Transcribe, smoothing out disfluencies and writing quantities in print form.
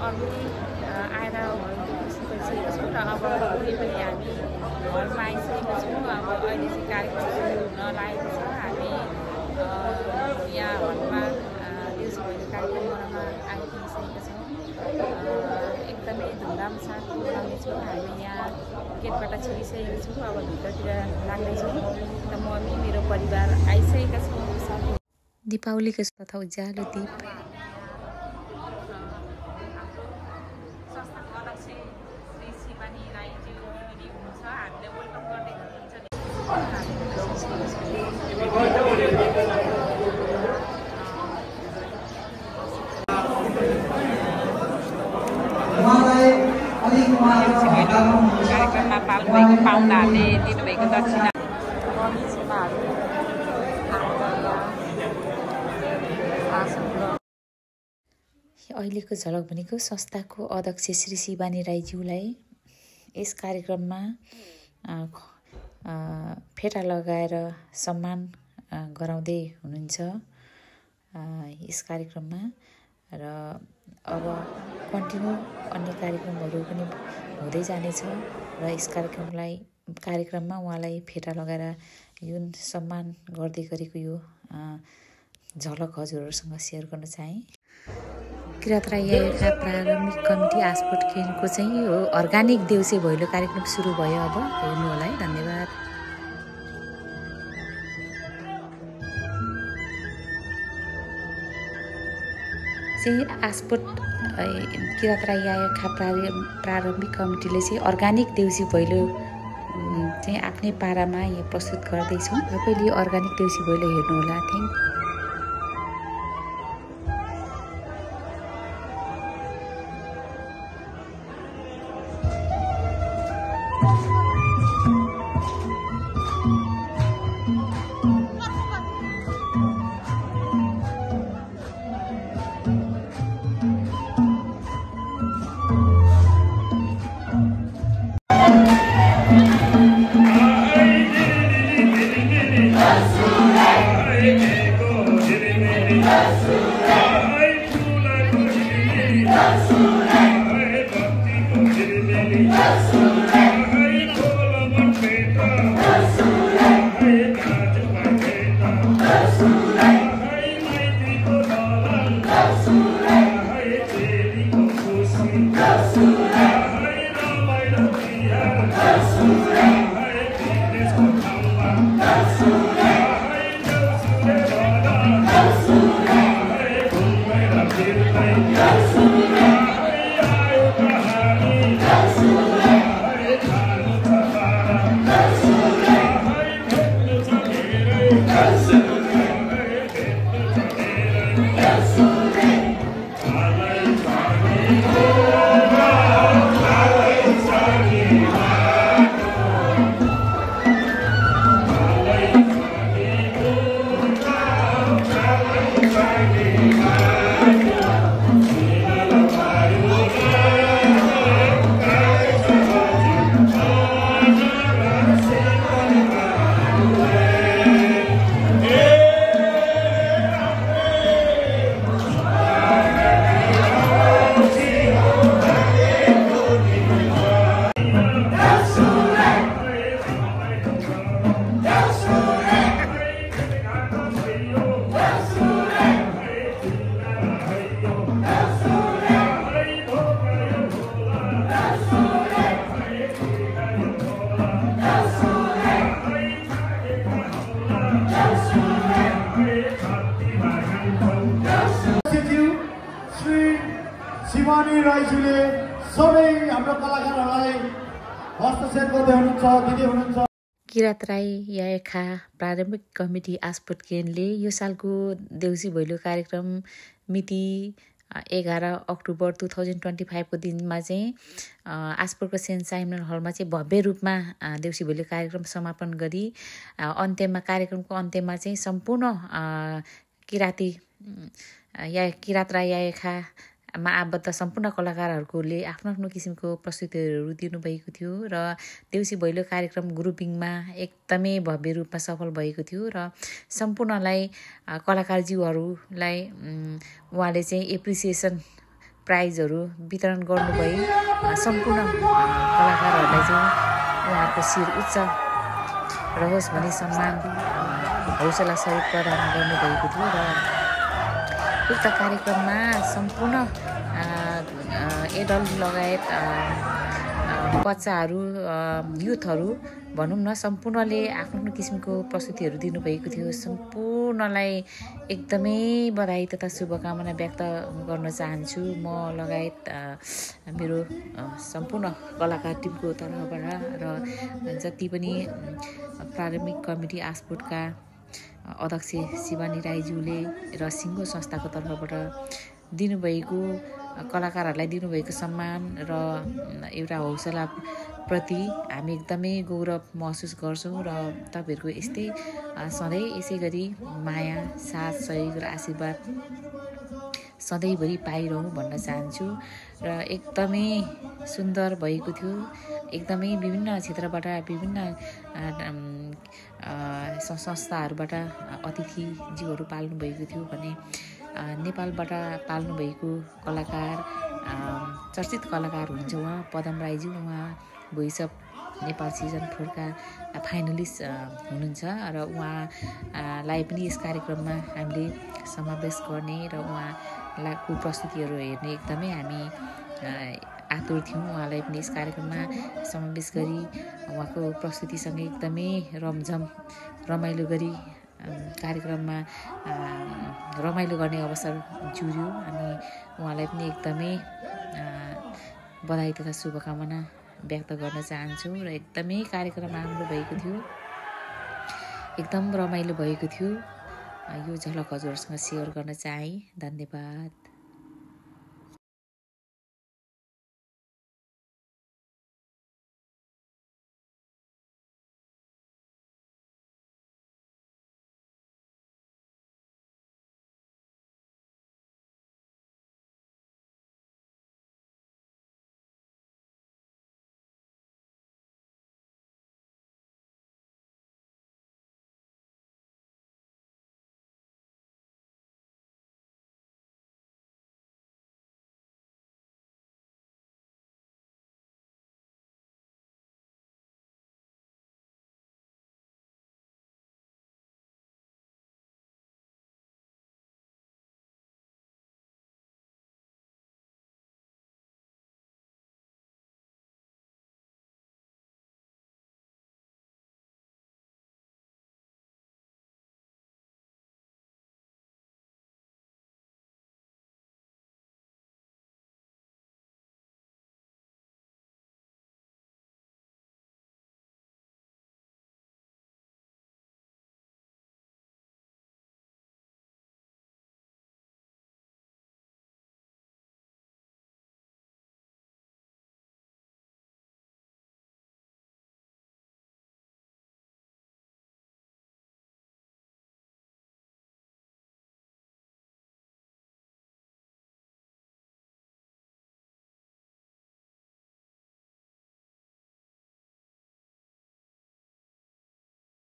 अघि आएर बसिसकेको छौँ र अब कुनै पनि हामी घरमा आइसकेका छौँ। अब अहिले चाहिँ कार्यक्रम सुरु हुन लागेको छ। हामी यहाँ हलमा देउसी भैलो कार्यक्रम मनाउन आइपुगिसकेका छौँ। एकदमै धुमधाम साथ मनाउनेछौँ। हामी यहाँ गेटबाट छिरिसकेका छौँ। अब भित्रतिर लाग्दैछौँ र म अनि मेरो परिवार आइसकेका छौँ। दीपावलीको तथा उज्यालो दीप कार्यक्रममा पाल्नुभएको पाहुनाहरूले दिनुभएको दक्षिणा अहिलेको झलक भनेको संस्थाको अध्यक्ष श्री शिवानी राईज्यूलाई यस कार्यक्रममा फेटा लगाएर सम्मान गराउँदै हुनुहुन्छ यस कार्यक्रममा। र अब कन्टिन्यू अन्य कार्यक्रमहरू पनि हुँदै जानेछ र यस कार्यक्रममा उहाँलाई फेटा लगाएर जुन सम्मान गर्दै गरेको यो झलक हजुरहरूसँग सेयर गर्न चाहे। किरात राई यायखा प्रारम्भिक कमिटी आस्पोट केनको चाहिँ यो अर्गानिक देउसे भैलो कार्यक्रम सुरु भयो। अब हेर्नु होला है। धन्यवाद। चाहिँ आस्पोट किरात राई यायखा प्रारम्भिक कमिटीले चाहिँ अर्गानिक देउसी भैलो चाहिँ आफ्नै पारामा यहाँ प्रस्तुत गर्दैछौँ। तपाईँले यो अर्गानिक देउसी भैलो हेर्नु होला। Thank you. शिवानी राईज्यूले सबै हाम्रो कलाकारहरूलाई हस्तक्षेप गर्दै हुनुहुन्छ, दिँदै हुनुहुन्छ। किरात राई यायखा प्रारम्भिक कमिटी आस्पोट केनले यो सालको देउसी भैलो कार्यक्रम मिति 11 अक्टोबर 2025 को दिनमा चाहिँ आस्पोटको सेन्ट साइमन हलमा चाहिँ भव्य रूपमा देउसी भैलो कार्यक्रम समापन गरी कार्यक्रमको अन्त्यमा चाहिँ सम्पूर्ण किरात राई यायखामा आबद्ध सम्पूर्ण कलाकारहरूले आफ्नो आफ्नो किसिमको प्रस्तुतिहरू दिनुभएको थियो र देउसी भैलो कार्यक्रम ग्रुपिङमा एकदमै भव्य रूपमा सफल भएको थियो र सम्पूर्णलाई कलाकारज्यूहरूलाई उहाँले चाहिँ एप्रिसिएसन प्राइजहरू वितरण गर्नुभए सम्पूर्ण कलाकारहरूलाई चाहिँ उहाँहरूको शिर उच्च रहोस् भन्ने सम्मान हौसला सहयोग प्रदान गर्नुभएको थियो र उक्त कार्यक्रममा सम्पूर्ण एडल्ट लगायत बच्चाहरू युथहरू भनौँ न सम्पूर्णले आफ्नो किसिमको प्रस्तुतिहरू दिनुभएको थियो। सम्पूर्णलाई एकदमै बधाई तथा शुभकामना व्यक्त गर्न चाहन्छु म लगायत मेरो सम्पूर्ण कलाकार टिमको तर्फबाट र जति पनि प्रारम्भिक कमिटी आस्पोर्टका अध्यक्ष शिवानी राईज्यूले र सिङ्गो संस्थाको तर्फबाट दिनुभएको कलाकारहरूलाई दिनुभएको सम्मान र एउटा हौसला प्रति हामी एकदमै गौरव महसुस गर्छौँ र तपाईँहरूको यस्तै सधैँ यसै गरी माया साथ सहयोग र आशीर्वाद सधैँभरि पाइरहँ भन्न चाहन्छु। र एकदमै सुन्दर भएको थियो। एकदमै विभिन्न क्षेत्रबाट विभिन्न संस्थाहरूबाट अतिथिज्यूहरू पाल्नुभएको थियो भने नेपालबाट पाल्नुभएको कलाकार चर्चित कलाकार हुनुहुन्छ उहाँ पदम राईज्यू। उहाँ भोइस अफ नेपाल सिजन 4 का फाइनलिस्ट हुनुहुन्छ र उहाँलाई पनि यस कार्यक्रममा हामीले समावेश गर्ने र उहाँको प्रस्तुतिहरू हेर्ने एकदमै हामी आतुर थियौँ। उहाँलाई पनि यस कार्यक्रममा समावेश गरी उहाँको प्रस्तुतिसँगै एकदमै रमाइलो गरी कार्यक्रममा रमाइलो गर्ने अवसर जुर्यो। अनि उहाँलाई पनि एकदमै बधाई तथा शुभकामना व्यक्त गर्न चाहन्छु र एकदमै कार्यक्रम राम्रो भएको थियो। एकदम रमाइलो भएको थियो। यो झलक हजुरसँग सेयर गर्न चाहे। धन्यवाद।